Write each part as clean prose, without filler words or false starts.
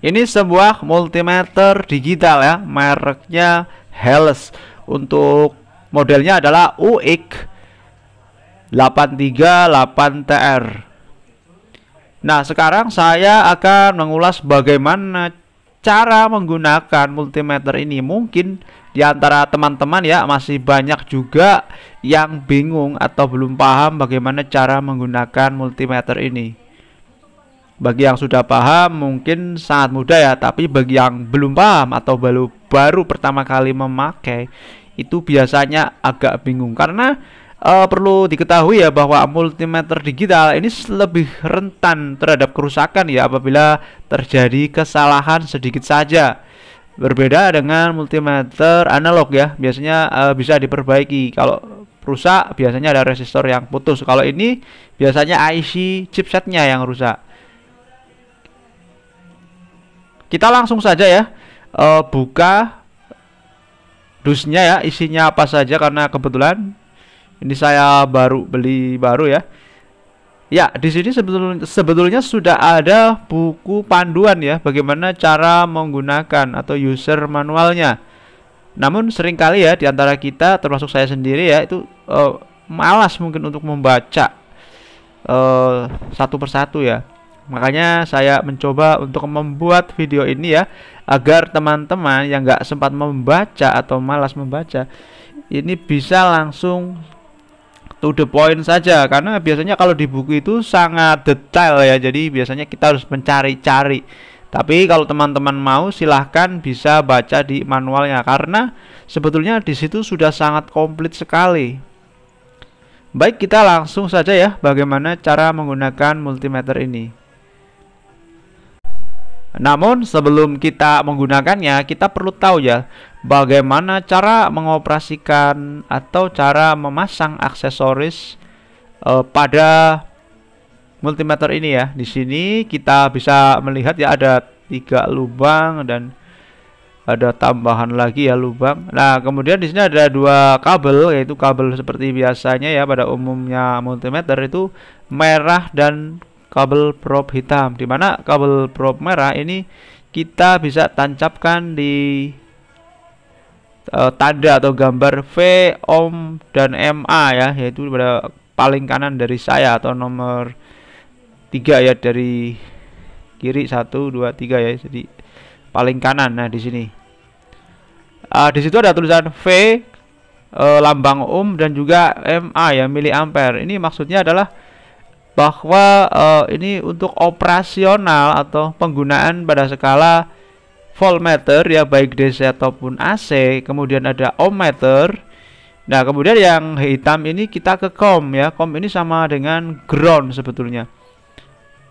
Ini sebuah multimeter digital ya, mereknya Helles. Untuk modelnya adalah UX 838TR. Nah, sekarang saya akan mengulas bagaimana cara menggunakan multimeter ini. Mungkin di antara teman-teman ya masih banyak juga yang bingung atau belum paham bagaimana cara menggunakan multimeter ini. Bagi yang sudah paham mungkin sangat mudah ya, tapi bagi yang belum paham atau baru pertama kali memakai itu biasanya agak bingung karena perlu diketahui ya bahwa multimeter digital ini lebih rentan terhadap kerusakan ya apabila terjadi kesalahan sedikit saja. Berbeda dengan multimeter analog ya, biasanya bisa diperbaiki. Kalau rusak biasanya ada resistor yang putus. Kalau ini biasanya IC chipsetnya yang rusak. Kita langsung saja ya buka dusnya ya, isinya apa saja karena kebetulan ini saya baru beli ya. Ya, di sini sebetulnya sudah ada buku panduan ya bagaimana cara menggunakan atau user manualnya. Namun seringkali ya di antara kita termasuk saya sendiri ya itu malas mungkin untuk membaca satu persatu ya. Makanya saya mencoba untuk membuat video ini ya agar teman-teman yang nggak sempat membaca atau malas membaca ini bisa langsung to the point saja, karena biasanya kalau di buku itu sangat detail ya, jadi biasanya kita harus mencari-cari. Tapi kalau teman-teman mau silahkan bisa baca di manualnya karena sebetulnya di situ sudah sangat komplit sekali. Baik, kita langsung saja ya bagaimana cara menggunakan multimeter ini. Namun sebelum kita menggunakannya, kita perlu tahu ya bagaimana cara mengoperasikan atau cara memasang aksesoris pada multimeter ini ya. Di sini kita bisa melihat ya ada 3 lubang dan ada tambahan lagi ya lubang. Nah, kemudian di sini ada 2 kabel, yaitu kabel seperti biasanya ya pada umumnya multimeter itu merah dan kabel probe hitam, dimana kabel probe merah ini kita bisa tancapkan di tanda atau gambar V, ohm, dan MA ya, yaitu pada paling kanan dari saya atau nomor 3 ya, dari kiri 1, 2, 3 ya, jadi paling kanan. Nah, di sini di situ ada tulisan V, lambang ohm, dan juga MA ya, miliampere. Ini maksudnya adalah bahwa ini untuk operasional atau penggunaan pada skala voltmeter ya, baik DC ataupun AC. Kemudian ada ohmmeter. Nah, kemudian yang hitam ini kita ke COM ya. COM ini sama dengan ground sebetulnya.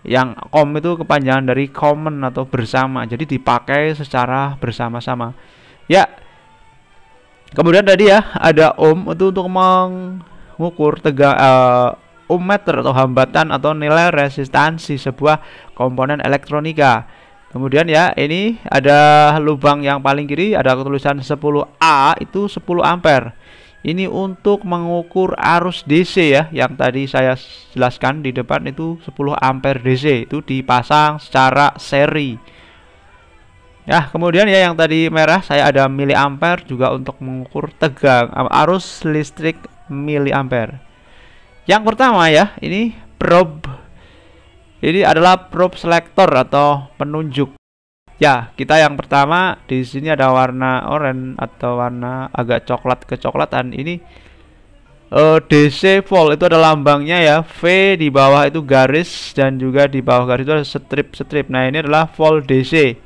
Yang COM itu kepanjangan dari common atau bersama, jadi dipakai secara bersama-sama ya. Kemudian tadi ya ada ohm itu untuk mengukur ohmmeter atau hambatan atau nilai resistansi sebuah komponen elektronika. Kemudian ya ini ada lubang yang paling kiri ada tulisan 10A, itu 10 ampere. Ini untuk mengukur arus DC ya, yang tadi saya jelaskan di depan itu 10 ampere DC, itu dipasang secara seri. Ya, kemudian ya yang tadi merah saya ada miliampere juga untuk mengukur tegang arus listrik miliampere. Yang pertama ya, ini probe. Ini adalah probe selector atau penunjuk. Ya, kita yang pertama di sini ada warna oranye atau warna agak coklat kecoklatan. Ini DC volt, itu ada lambangnya ya. V di bawah itu garis dan juga di bawah garis itu ada strip-strip. Nah, ini adalah volt DC.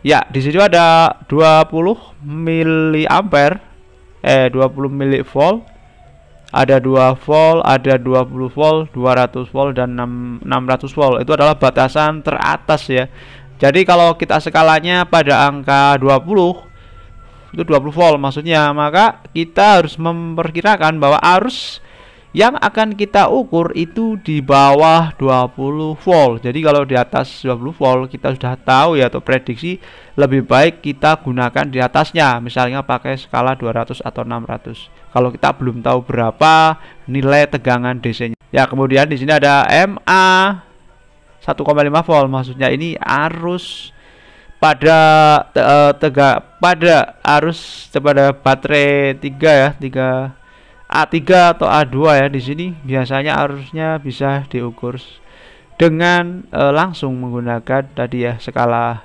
Ya, di situ ada 20 miliampere 20 milivolt. Ada 2 volt, ada 20 volt, 200 volt, dan 600 volt. Itu adalah batasan teratas ya. Jadi kalau kita skalanya pada angka 20, itu 20 volt maksudnya, maka kita harus memperkirakan bahwa arus yang akan kita ukur itu di bawah 20 volt. Jadi kalau di atas 20 volt kita sudah tahu ya, atau prediksi lebih baik kita gunakan di atasnya, misalnya pakai skala 200 atau 600. Kalau kita belum tahu berapa nilai tegangan DC-nya. Ya, kemudian di sini ada MA. 1,5 volt. Maksudnya ini arus pada pada arus pada baterai 3 ya, 3 A3 atau A2 ya. Di sini biasanya arusnya bisa diukur dengan langsung menggunakan tadi ya skala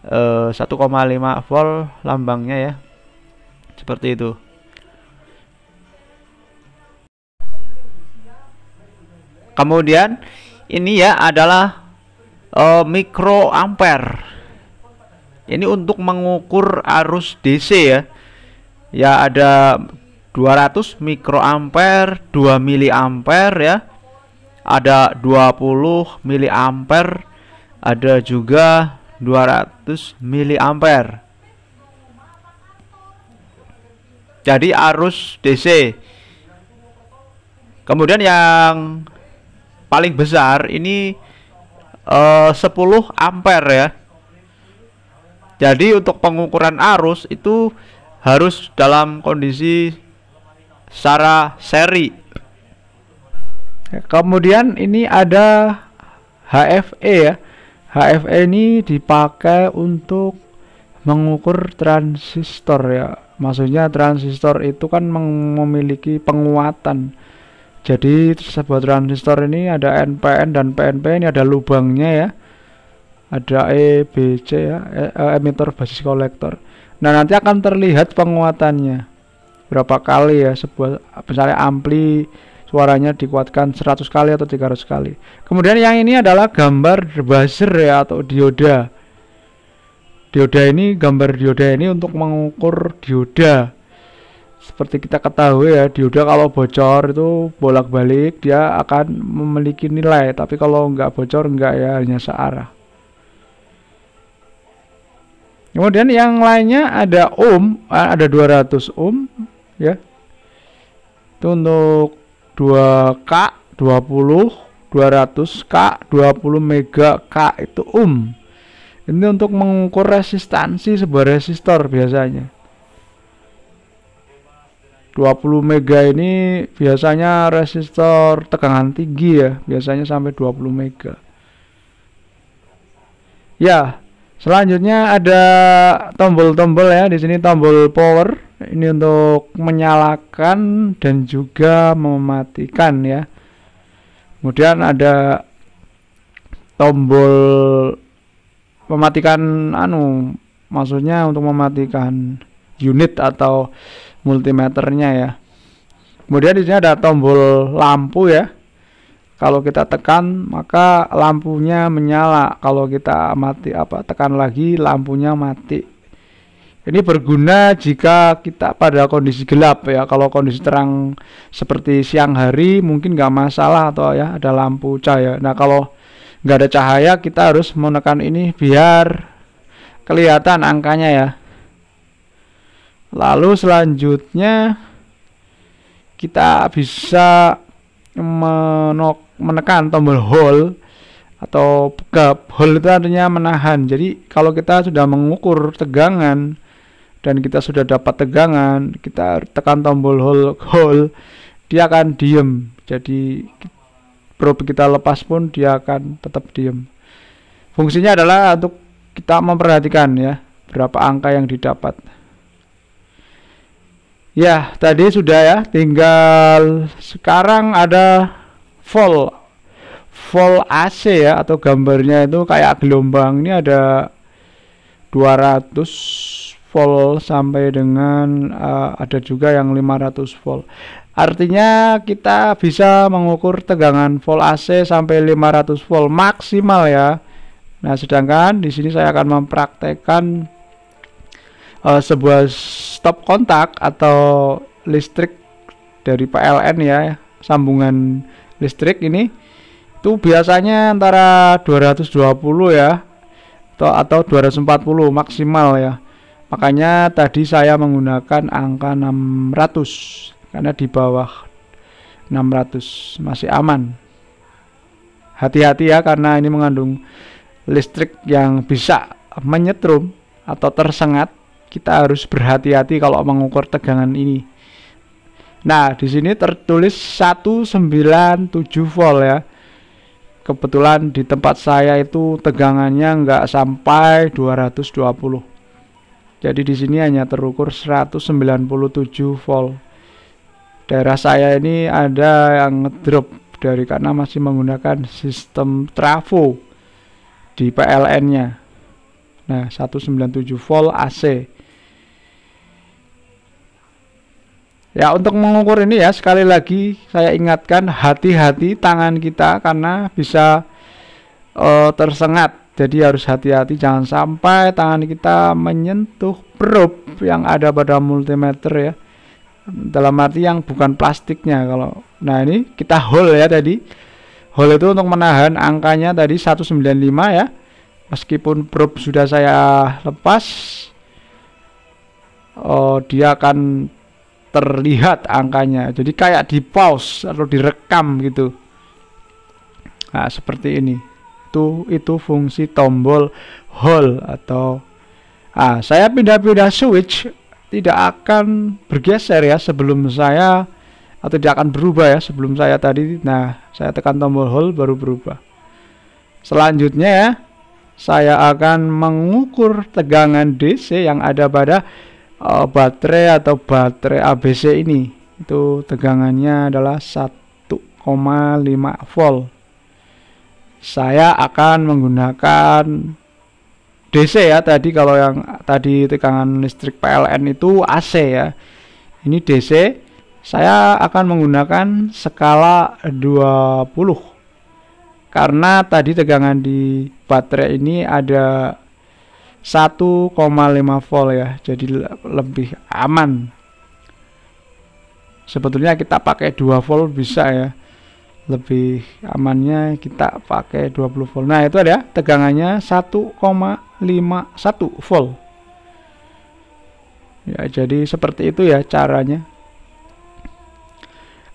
1,5 volt lambangnya ya. Seperti itu. Kemudian ini ya adalah mikroampere. Ini untuk mengukur arus DC ya. Ya ada 200 mikroampere, 2 miliampere ya. Ada 20 miliampere, ada juga 200 miliampere. Jadi arus DC. Kemudian yang paling besar ini 10 ampere ya. Jadi untuk pengukuran arus itu harus dalam kondisi secara seri. Kemudian ini ada HFE ya. HFE ini dipakai untuk mengukur transistor ya. Maksudnya transistor itu kan memiliki penguatan. Jadi sebuah transistor ini ada NPN dan PNP, ini ada lubangnya ya. Ada EBC ya, emitter basis kolektor. Nah, nanti akan terlihat penguatannya. Berapa kali ya sebuah misalnya ampli suaranya dikuatkan 100 kali atau 300 kali. Kemudian yang ini adalah gambar buzzer ya atau dioda. Dioda ini, gambar dioda ini untuk mengukur dioda. Seperti kita ketahui ya, dioda kalau bocor itu bolak-balik dia akan memiliki nilai, tapi kalau nggak bocor nggak ya, hanya searah. Kemudian yang lainnya ada ohm, ada 200 ohm ya. Itu untuk 2K, 20, 200K, 20 mega K itu ohm. Ini untuk mengukur resistansi sebuah resistor biasanya. 20 mega ini biasanya resistor tegangan tinggi ya, biasanya sampai 20 mega. Ya, selanjutnya ada tombol-tombol ya, di sini tombol power. Ini untuk menyalakan dan juga mematikan ya. Kemudian ada tombol mematikan maksudnya untuk mematikan unit atau multimeternya ya. Kemudian di sini ada tombol lampu ya. Kalau kita tekan maka lampunya menyala. Kalau kita tekan lagi lampunya mati. Ini berguna jika kita pada kondisi gelap ya. Kalau kondisi terang seperti siang hari mungkin nggak masalah atau ya ada lampu cahaya. Nah, kalau nggak ada cahaya kita harus menekan ini biar kelihatan angkanya ya. Lalu selanjutnya kita bisa menekan tombol hold atau gap. Hold itu artinya menahan. Jadi kalau kita sudah mengukur tegangan dan kita sudah dapat tegangan, kita tekan tombol hold, dia akan diem. Jadi probe kita lepas pun dia akan tetap diem. Fungsinya adalah untuk kita memperhatikan ya berapa angka yang didapat. Ya, tadi sudah ya, tinggal sekarang ada volt AC ya, atau gambarnya itu kayak gelombang. Ini ada 200 volt sampai dengan ada juga yang 500 volt. Artinya kita bisa mengukur tegangan volt AC sampai 500 volt maksimal ya. Nah, sedangkan di sini saya akan mempraktekkan sebuah stop kontak atau listrik dari PLN ya, sambungan listrik ini itu biasanya antara 220 ya atau 240 maksimal ya. Makanya tadi saya menggunakan angka 600 karena di bawah 600 masih aman. Hati-hati ya, karena ini mengandung listrik yang bisa menyetrum atau tersengat. Kita harus berhati-hati kalau mengukur tegangan ini. Nah, di sini tertulis 197 volt ya. kebetulan di tempat saya itu tegangannya nggak sampai 220. Jadi di sini hanya terukur 197 volt. Daerah saya ini ada yang ngedrop dari karena masih menggunakan sistem trafo di PLN-nya. Nah, 197 volt AC. Ya, untuk mengukur ini ya, sekali lagi saya ingatkan hati-hati tangan kita karena bisa tersengat. Jadi harus hati-hati, jangan sampai tangan kita menyentuh probe yang ada pada multimeter ya. Dalam arti yang bukan plastiknya. Kalau nah ini kita hold ya tadi. Hold itu untuk menahan angkanya tadi 195 ya. Meskipun probe sudah saya lepas, dia akan terlihat angkanya. Jadi kayak di pause atau direkam gitu. Nah, seperti ini. Itu fungsi tombol hold atau saya pindah-pindah switch tidak akan bergeser ya sebelum saya, atau tidak akan berubah ya sebelum saya tadi. Nah, saya tekan tombol hold baru berubah. Selanjutnya ya, saya akan mengukur tegangan DC yang ada pada baterai atau baterai ABC ini. Itu tegangannya adalah 1,5 volt. Saya akan menggunakan DC ya tadi. Kalau yang tadi tegangan listrik PLN itu AC ya. Ini DC. Saya akan menggunakan skala 20. Karena tadi tegangan di baterai ini ada 1,5 volt ya. Jadi lebih aman. Sebetulnya kita pakai 2 volt bisa ya. Lebih amannya kita pakai 20 volt. Nah, itu ada tegangannya 1,51 volt. Ya, jadi seperti itu ya caranya.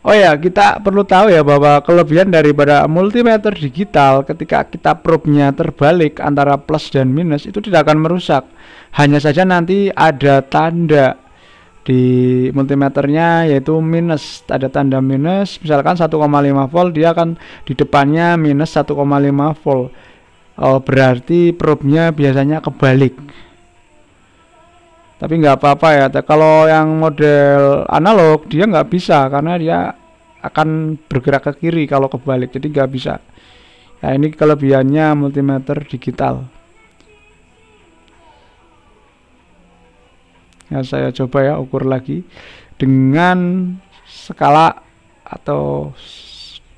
Oh ya, kita perlu tahu ya bahwa kelebihan daripada multimeter digital ketika kita probe-nya terbalik antara plus dan minus itu tidak akan merusak. Hanya saja nanti ada tanda di multimeternya yaitu minus, ada tanda minus, misalkan 1,5 volt dia akan di depannya minus 1,5 volt. Berarti probe-nya biasanya kebalik. Tapi nggak apa-apa ya, kalau yang model analog dia nggak bisa karena dia akan bergerak ke kiri kalau kebalik, jadi nggak bisa. Nah, ini kelebihannya multimeter digital. Ya, saya coba ya ukur lagi dengan skala atau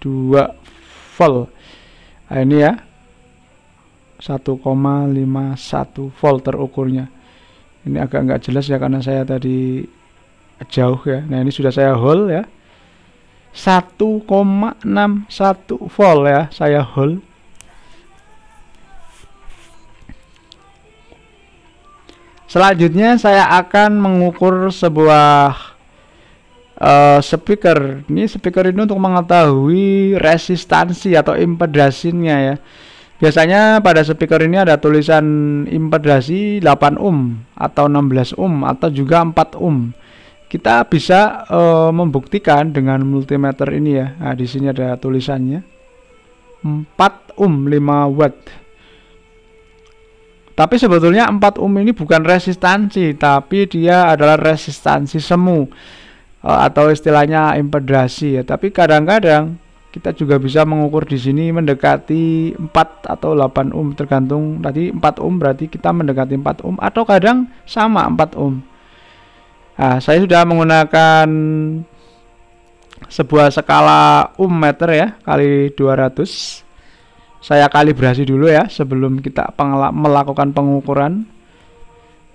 2 volt. Nah, ini ya 1,51 volt terukurnya. Ini agak nggak jelas ya karena saya tadi jauh ya. Nah, ini sudah saya hold ya 1,61 volt ya, saya hold. Selanjutnya saya akan mengukur sebuah speaker. Ini speaker ini untuk mengetahui resistansi atau impedasinya ya. Biasanya pada speaker ini ada tulisan impedasi 8 ohm atau 16 ohm atau juga 4 ohm. Kita bisa membuktikan dengan multimeter ini ya. Nah, di sini ada tulisannya 4 ohm 5 watt. Tapi sebetulnya 4 ohm ini bukan resistansi, tapi dia adalah resistansi semu atau istilahnya impedasi ya. Tapi kadang-kadang kita juga bisa mengukur di sini mendekati 4 atau 8 ohm, tergantung. Tadi 4 ohm berarti kita mendekati 4 ohm atau kadang sama 4 ohm. Nah, saya sudah menggunakan sebuah skala ohm meter ya kali 200. Saya kalibrasi dulu ya sebelum kita melakukan pengukuran.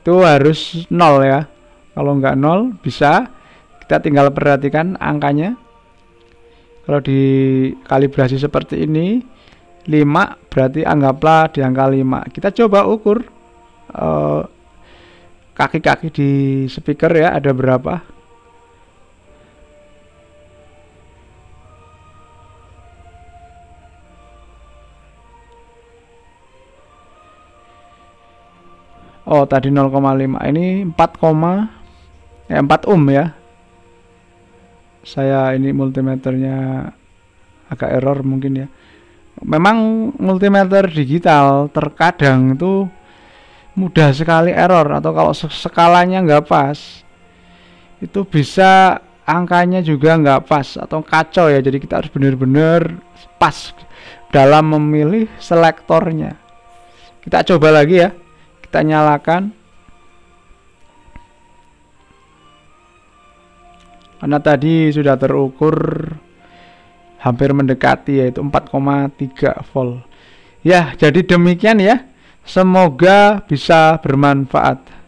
Itu harus 0 ya. Kalau nggak 0 bisa kita tinggal perhatikan angkanya. Kalau dikalibrasi seperti ini 5 berarti anggaplah di angka 5. Kita coba ukur kaki-kaki di speaker ya ada berapa. Oh, tadi 0,5. Ini 4 ohm ya. Saya ini multimeternya agak error mungkin ya. Memang multimeter digital terkadang itu mudah sekali error, atau kalau skalanya nggak pas itu bisa angkanya juga nggak pas atau kacau ya. Jadi kita harus benar-benar pas dalam memilih selektornya. Kita coba lagi ya, kita nyalakan. Karena tadi sudah terukur hampir mendekati, yaitu 4,3 volt. Ya, jadi demikian ya. Semoga bisa bermanfaat.